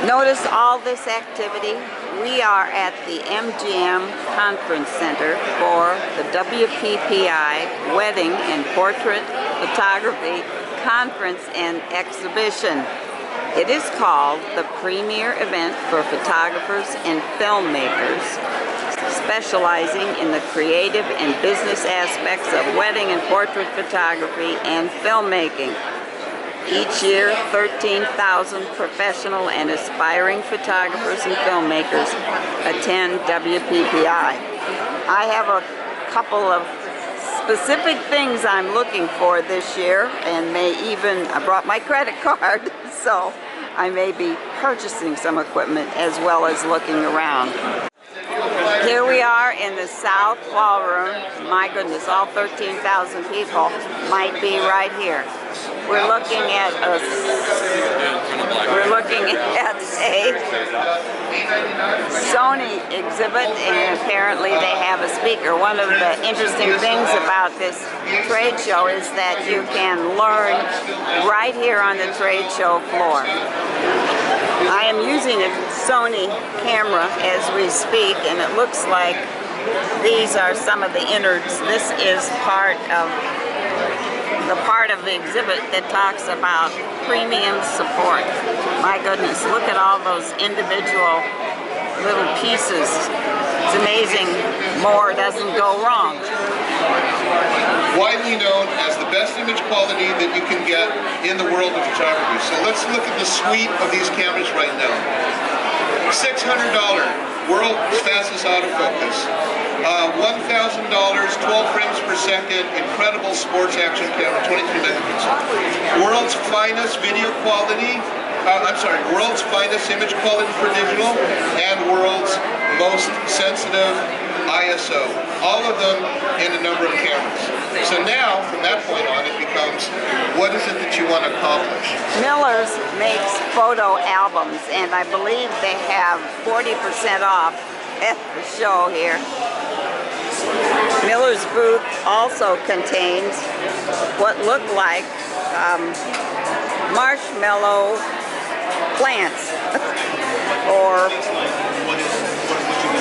Notice all this activity. We are at the MGM Conference Center for the WPPI Wedding and Portrait Photography Conference and Exhibition. It is called the premier event for photographers and filmmakers, specializing in the creative and business aspects of wedding and portrait photography and filmmaking. Each year, 13,000 professional and aspiring photographers and filmmakers attend WPPI. I have a couple of specific things I'm looking for this year, and I brought my credit card, so I may be purchasing some equipment as well as looking around. Here we are in the South Ballroom. My goodness, all 13,000 people might be right here. We're looking at a Sony exhibit, and apparently they have a speaker. One of the interesting things about this trade show is that you can learn right here on the trade show floor. I am using a Sony camera as we speak, and it looks like these are some of the innards. This is part of the exhibit that talks about premium support. My goodness, look at all those individual little pieces. It's amazing more doesn't go wrong. Widely known as the best image quality that you can get in the world of photography. So let's look at the suite of these cameras right now. $600, world's fastest autofocus. $1,000, 12 frames per second, incredible sports action camera, 23 megapixels. World's finest video quality, world's finest image quality for digital, and world's most sensitive ISO. All of them in a number of cameras. So now, from that point on, it becomes, what is it that you want to accomplish? Miller's makes photo albums, and I believe they have 40% off at the show here. Miller's booth also contains what look like marshmallow plants or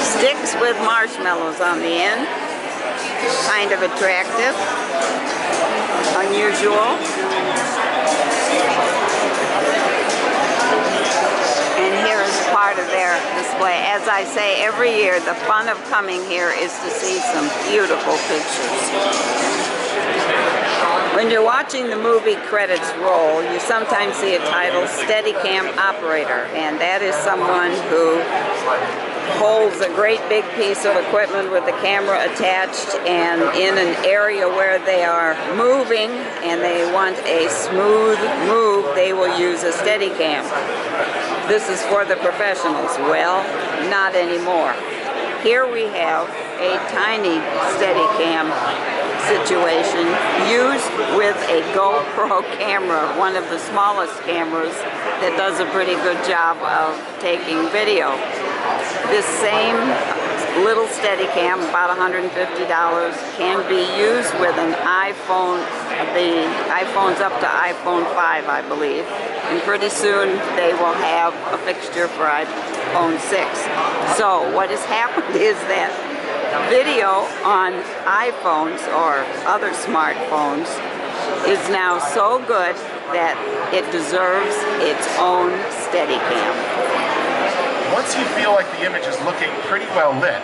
sticks with marshmallows on the end. Kind of attractive, unusual. And here is part of their display. As I say every year, the fun of coming here is to see some beautiful pictures. When you're watching the movie credits roll, you sometimes see a title, Steadicam Operator, and that is someone who holds a great big piece of equipment with the camera attached, and in an area where they are moving and they want a smooth move, they will use a Steadicam. This is for the professionals. Well, not anymore. Here we have a tiny Steadicam situation used with a GoPro camera, one of the smallest cameras that does a pretty good job of taking video. This same little Steadicam, about $150, can be used with an iPhone. The iPhone's up to iPhone 5, I believe, and pretty soon they will have a fixture for iPhone 6. So what has happened is that video on iPhones or other smartphones is now so good that it deserves its own Steadicam. Once you feel like the image is looking pretty well lit,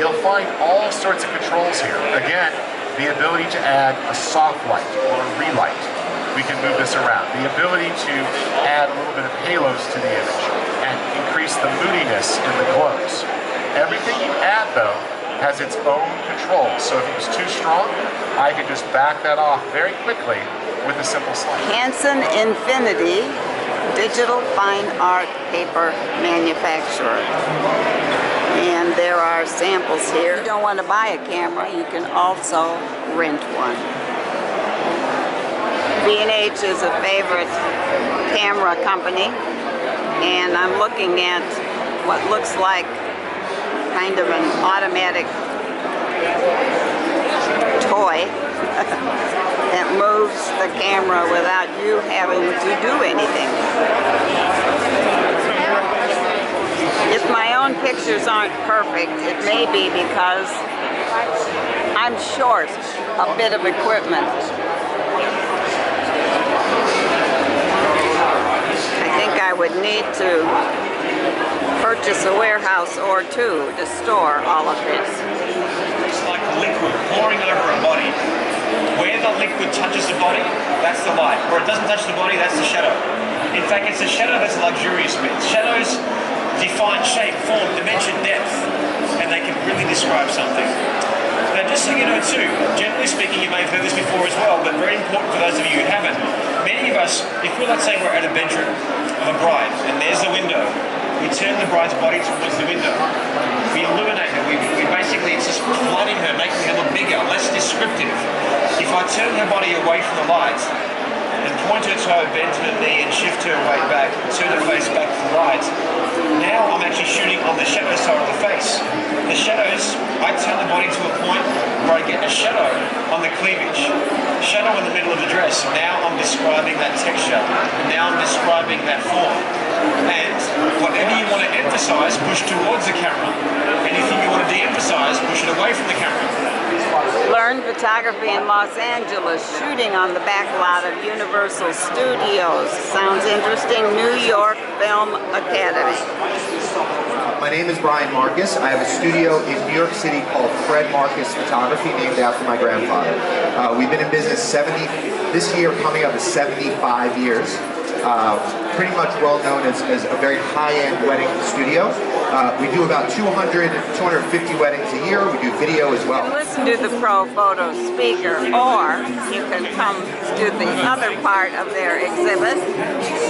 you'll find all sorts of controls here. Again, the ability to add a soft light or a relight. We can move this around. The ability to add a little bit of halos to the image and increase the moodiness in the glows. Everything you add, though, has its own controls. So if it was too strong, I could just back that off very quickly with a simple slide. Hanson Infinity, digital fine art paper manufacturer. And there are samples here. If you don't want to buy a camera, you can also rent one. B&H is a favorite camera company, and I'm looking at what looks like kind of an automatic toy that moves the camera without you having to do anything. pictures aren't perfect, it may be because I'm short a bit of equipment. I think I would need to purchase a warehouse or two to store all of this. It's like liquid pouring over a body. Where the liquid touches the body, that's the light. Where it doesn't touch the body, that's the shadow. In fact, it's the shadow that's the luxurious bit. Shadows define shape, form, dimension, depth, and they can really describe something. Now, just so you know too, generally speaking, you may have heard this before as well, but very important for those of you who haven't, many of us, if we, let's say we're at a bedroom of a bride, and there's the window, we turn the bride's body towards the window. We illuminate her, we basically, it's just flooding her, making her look bigger, less descriptive. If I turn her body away from the light, and point her toe, bend her knee, and shift her weight back, turn her face back to the light, now I'm actually shooting on the shadow side of the face. The shadows, I turn the body to a point where I get a shadow on the cleavage, shadow in the middle of the dress. Now I'm describing that texture, now I'm describing that form. And whatever you want to emphasize, push towards the camera. Anything you want to de-emphasize, push it away from the camera. Learned photography in Los Angeles, shooting on the back lot of Universal Studios. Sounds interesting. New York Film Academy. My name is Brian Marcus. I have a studio in New York City called Fred Marcus Photography, named after my grandfather. We've been in business this year coming up to 75 years. Pretty much well known as a very high-end wedding studio. We do about 200, 250 weddings a year. We do video as well. Listen to the Pro Photo speaker, or you can come to the other part of their exhibit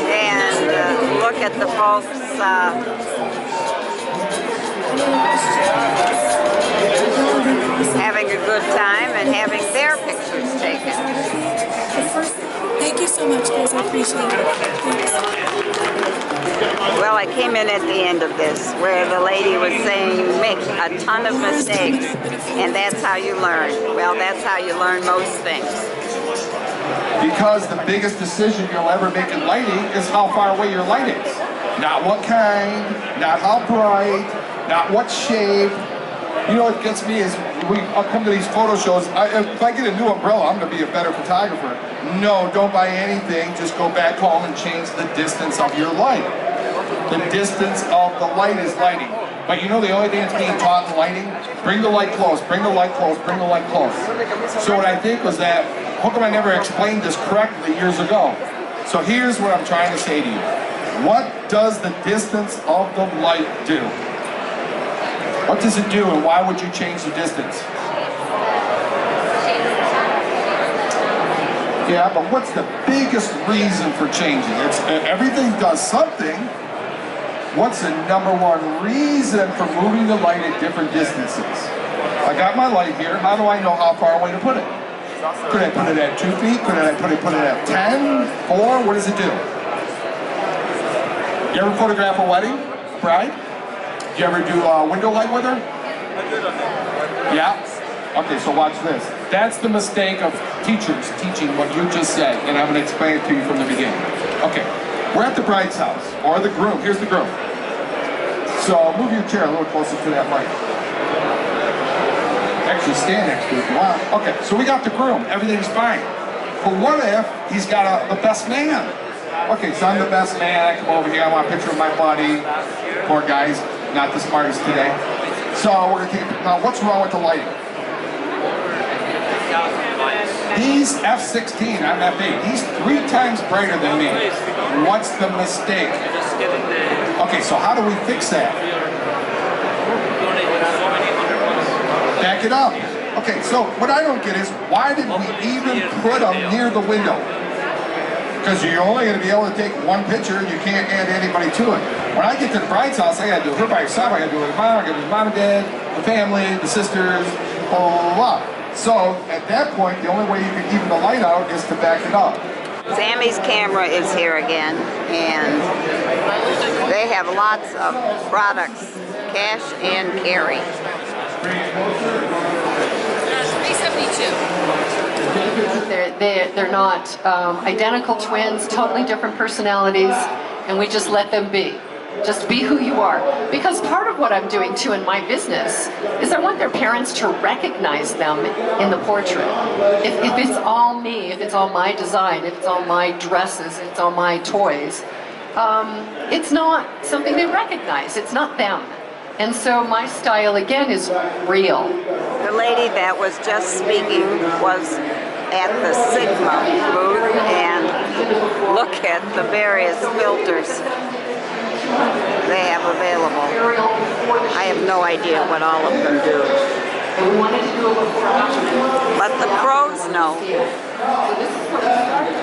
and look at the folks having a good time and having their pictures taken. Thank you so much, guys. I appreciate it. Well, I came in at the end of this where the lady was saying you make a ton of mistakes and that's how you learn. Well, that's how you learn most things. Because the biggest decision you'll ever make in lighting is how far away your light is. Not what kind, not how bright, not what shape. You know what gets me is I'll come to these photo shows. If I get a new umbrella, I'm going to be a better photographer. No, don't buy anything. Just go back home and change the distance of your light. The distance of the light is lighting. But you know the only thing that's being taught in lighting? Bring the light close, bring the light close, bring the light close. So what I think was that, how come I never explained this correctly years ago? So here's what I'm trying to say to you. What does the distance of the light do? What does it do, and why would you change the distance? Yeah, but what's the biggest reason for changing? Everything does something. What's the #1 reason for moving the light at different distances? I got my light here. How do I know how far away to put it? Could I put it at 2 feet? Could I put it at 10? 4? What does it do? You ever photograph a wedding? Bride? Did you ever do window light with her? Yeah? Okay, so watch this. That's the mistake of teachers teaching what you just said, and I'm going to explain it to you from the beginning. Okay, we're at the bride's house, or the groom. Here's the groom. So move your chair a little closer to that light. Actually, stand next to it if you want. Okay, so we got the groom. Everything's fine. But what if he's got the best man? Okay, so I'm the best man. I come over here. I want a picture of my buddy. Poor guy's not the smartest today. So we're going to take a, now what's wrong with the lighting? He's F16, I'm F8. He's 3 times brighter than me. What's the mistake? Okay, so how do we fix that? Back it up. Okay, so what I don't get is, why did we even put them near the window? Because you're only going to be able to take one picture and you can't add anybody to it. When I get to the bride's house, I got to do her by herself, I got to do it with mom, I got to do mom and dad, the family, the sisters, blah, blah, blah. So at that point, the only way you can even the light out is to back it up. Sammy's camera is here again, and they have lots of products, cash and carry. 372. They're not identical twins, totally different personalities, and we just let them be. Just be who you are. Because part of what I'm doing too in my business is I want their parents to recognize them in the portrait. If it's all me, if it's all my design, if it's all my dresses, if it's all my toys, it's not something they recognize. It's not them. And so my style again is real. The lady that was just speaking was at the Sigma booth, and look at the various filters they have available. I have no idea what all of them do, but the pros know.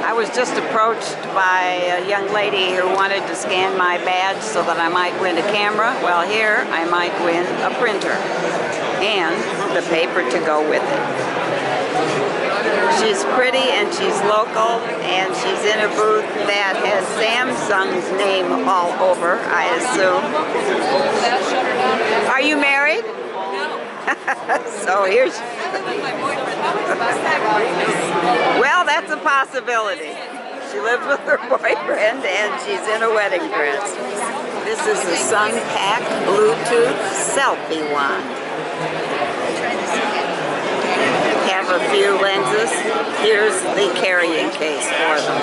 I was just approached by a young lady who wanted to scan my badge so that I might win a camera. Well, here I might win a printer and the paper to go with it. She's pretty and she's local, and she's in a booth that has Samsung's name all over, I assume. Are you married? No. So here's... Well, that's a possibility. She lives with her boyfriend and she's in a wedding dress. This is the Sun-Pack Bluetooth selfie wand. Have a few lenses. Here's the carrying case for them.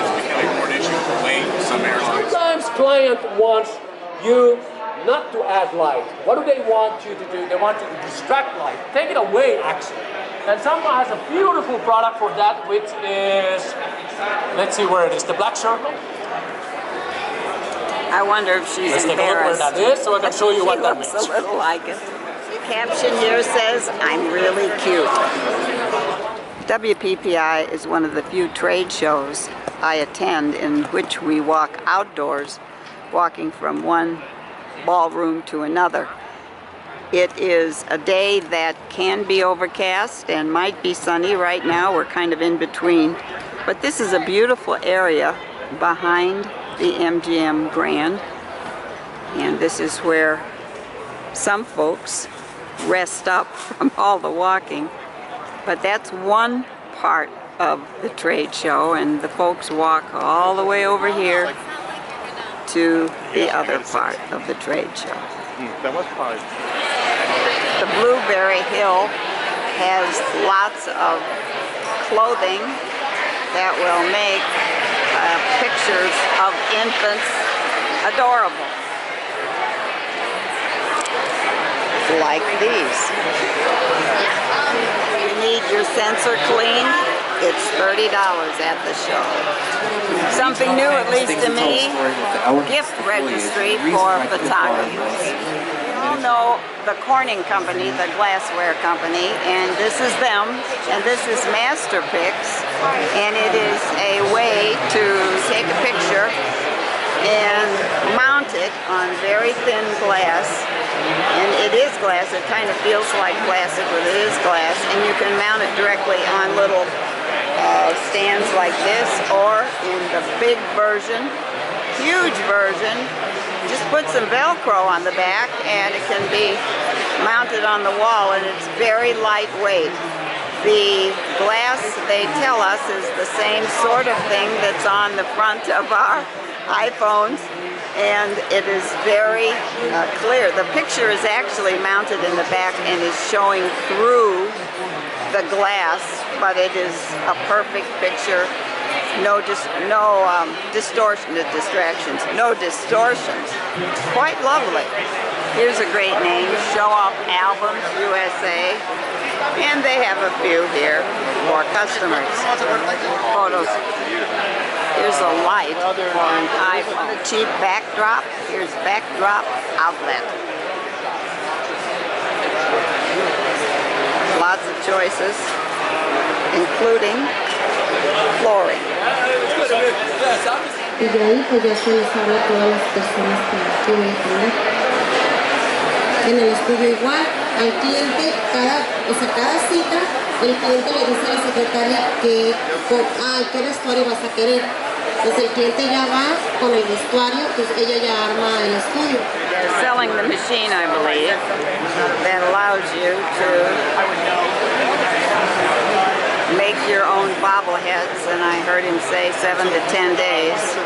Sometimes client wants you not to add light. What do they want you to do? They want you to distract light. Take it away, actually. And someone has a beautiful product for that, which is, let's see where it is, the black circle. I wonder if she's Let's embarrassed. Take a look where that is, so I can show you what that means. She looks a little like it. The caption here says, "I'm really cute." WPPI is one of the few trade shows I attend in which we walk outdoors, walking from one ballroom to another. It is a day that can be overcast and might be sunny. Right now we're kind of in between, but this is a beautiful area behind the MGM Grand, and this is where some folks rest up from all the walking. But that's one part of the trade show, and the folks walk all the way over here to the other part of the trade show. The Blueberry Hill has lots of clothing that will make pictures of infants adorable. Like these. You need your sensor cleaned, it's $30 at the show. Something new, at least to me, gift registry for photographers. You all know the Corning company, the glassware company, and this is them, and this is Masterpix, and it is a way to take a picture and mount it on very thin glass. And it is glass, it kind of feels like plastic, but it is glass, and you can mount it directly on little stands like this, or in the big version, huge version, just put some Velcro on the back and it can be mounted on the wall, and it's very lightweight. The glass, they tell us, is the same sort of thing that's on the front of our iPhones, and it is very clear. The picture is actually mounted in the back and is showing through the glass, but it is a perfect picture. No distractions. Quite lovely. Here's a great name, Show Off Albums USA, and they have a few here for customers. Photos. Here's a light for an iPhone. A cheap backdrop. Here's backdrop outlet. Lots of choices, including flooring. Y de ahí pues ya se les habla a todas las personas que voy a tener. En el estudio igual, al cliente, cada cita, el cliente le dice a la secretaria que, qué vestuario vas a querer. Entonces el cliente ya va con el vestuario, pues ella ya arma el estudio. They're selling the machine, I believe, that allows you to make your own bobbleheads, and I heard him say 7 to 10 days.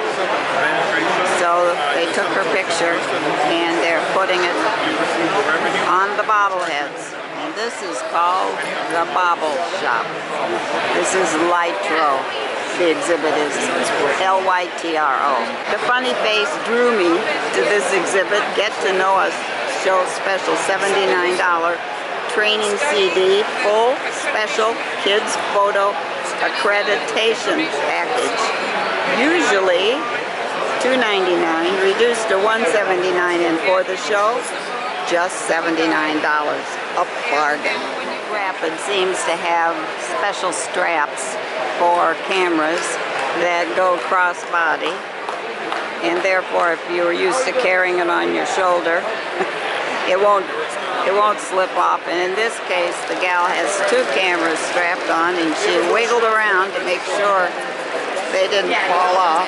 So they took her picture This is called the Bobble Shop. This is Lytro. The exhibit is L-Y-T-R-O. The funny face drew me to this exhibit. Get to know us show special $79 training CD, full special kids photo accreditation package. Usually $2.99, reduced to $1.79, and for the show, just $79. A bargain. Rapid seems to have special straps for cameras that go cross-body, and therefore if you're used to carrying it on your shoulder, it won't slip off. And in this case, the gal has two cameras strapped on, and she wiggled around to make sure they didn't fall off.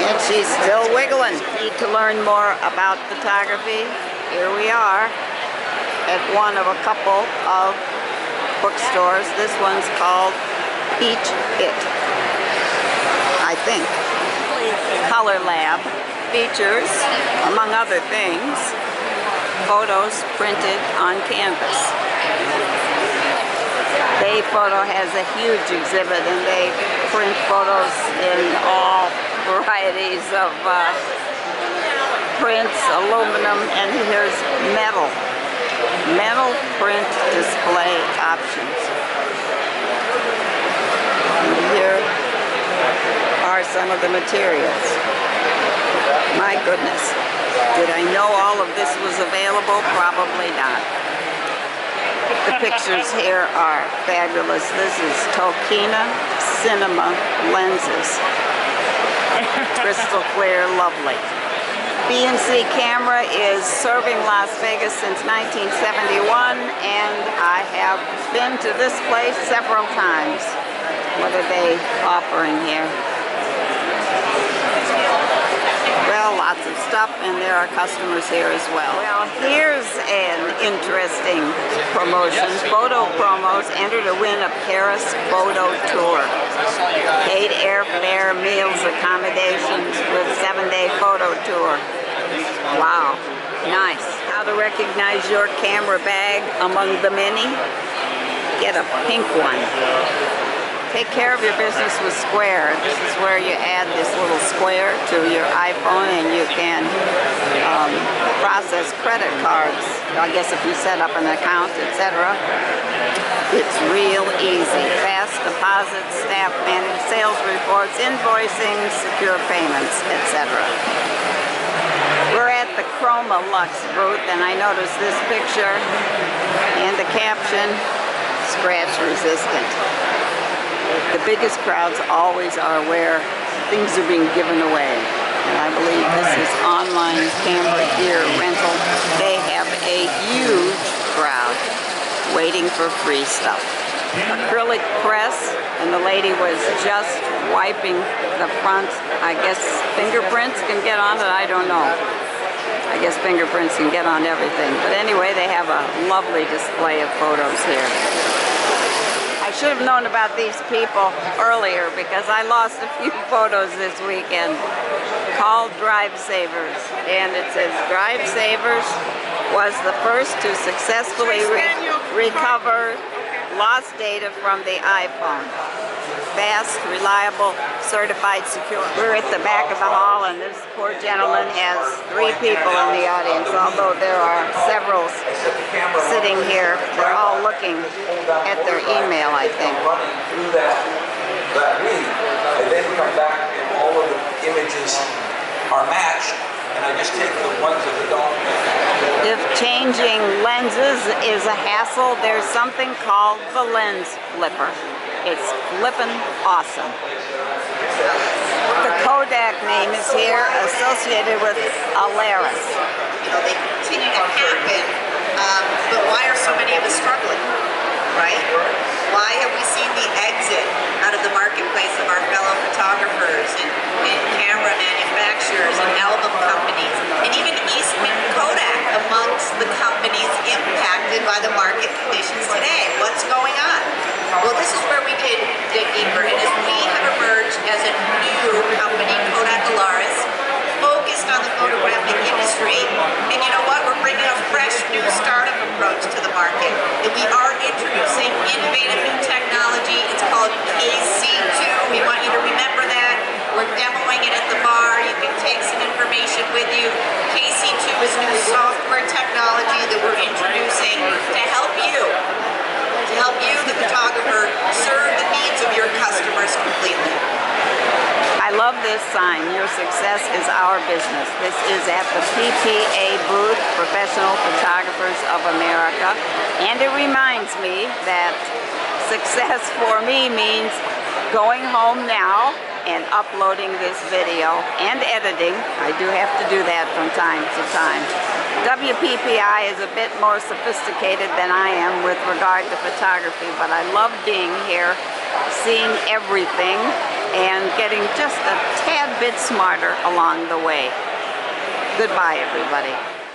And she's still wiggling. Need to learn more about photography? Here we are at one of a couple of bookstores. This one's called Peach It, I think. Color Lab features, among other things, photos printed on canvas. Bay Photo has a huge exhibit, and they print photos in all varieties of prints, aluminum, and here's metal. Metal print display options. And here are some of the materials. My goodness. Did I know all of this was available? Probably not. The pictures here are fabulous. This is Tokina Cinema lenses. Crystal clear, lovely. B&C Camera is serving Las Vegas since 1971, and I have been to this place several times. What are they offering here? Well, lots of stuff, and there are customers here as well. Well, here's an interesting promotion. Photo promos. Enter to win a Paris photo tour. Paid airfare, meals, accommodations with 7-day photo tour. Wow, nice. How to recognize your camera bag among the many? Get a pink one. Take care of your business with Square. This is where you add this little square to your iPhone, and you can process credit cards. I guess if you set up an account, etc. It's real easy. Fast deposits, staff managed sales reports, invoicing, secure payments, etc. We're at the Chroma Lux booth, and I noticed this picture and the caption, scratch resistant. The biggest crowds always are where things are being given away. And I believe this is online camera gear rental. They have a huge crowd waiting for free stuff. Acrylic press, and the lady was just wiping the front. I guess fingerprints can get on it, I don't know. I guess fingerprints can get on everything. But anyway, they have a lovely display of photos here. I should have known about these people earlier because I lost a few photos this weekend. Called Drive Savers, and it says Drive Savers was the first to successfully recover lost data from the iPhone. Fast, reliable, certified, secure. We're at the back of the hall, and this poor gentleman has 3 people in the audience, although there are several sitting here. They're all looking at their email, I think. Through that week, I then come back and all of the images are matched, and I just take the ones that don't. If changing lenses is a hassle, there's something called the lens flipper. It's flippin' awesome. The Kodak name is here, associated with Alaris. You know, they continue to happen, but why are so many of us struggling, right? Why have we seen the exit out of the marketplace of our fellow photographers and camera manufacturers and album companies, and even Eastman Kodak amongst the companies impacted by the market conditions today? What's going on? Well, this is where we dig deeper, and as we have emerged as a new company, Kodak Alaris, focused on the photographic industry, and you know what? We're bringing a fresh new startup approach to love this sign. Your success is our business. This is at the PPA booth, Professional Photographers of America. And it reminds me that success for me means going home now and uploading this video and editing. I do have to do that from time to time. WPPI is a bit more sophisticated than I am with regard to photography, but I love being here, seeing everything, and getting just a tad bit smarter along the way. Goodbye, everybody.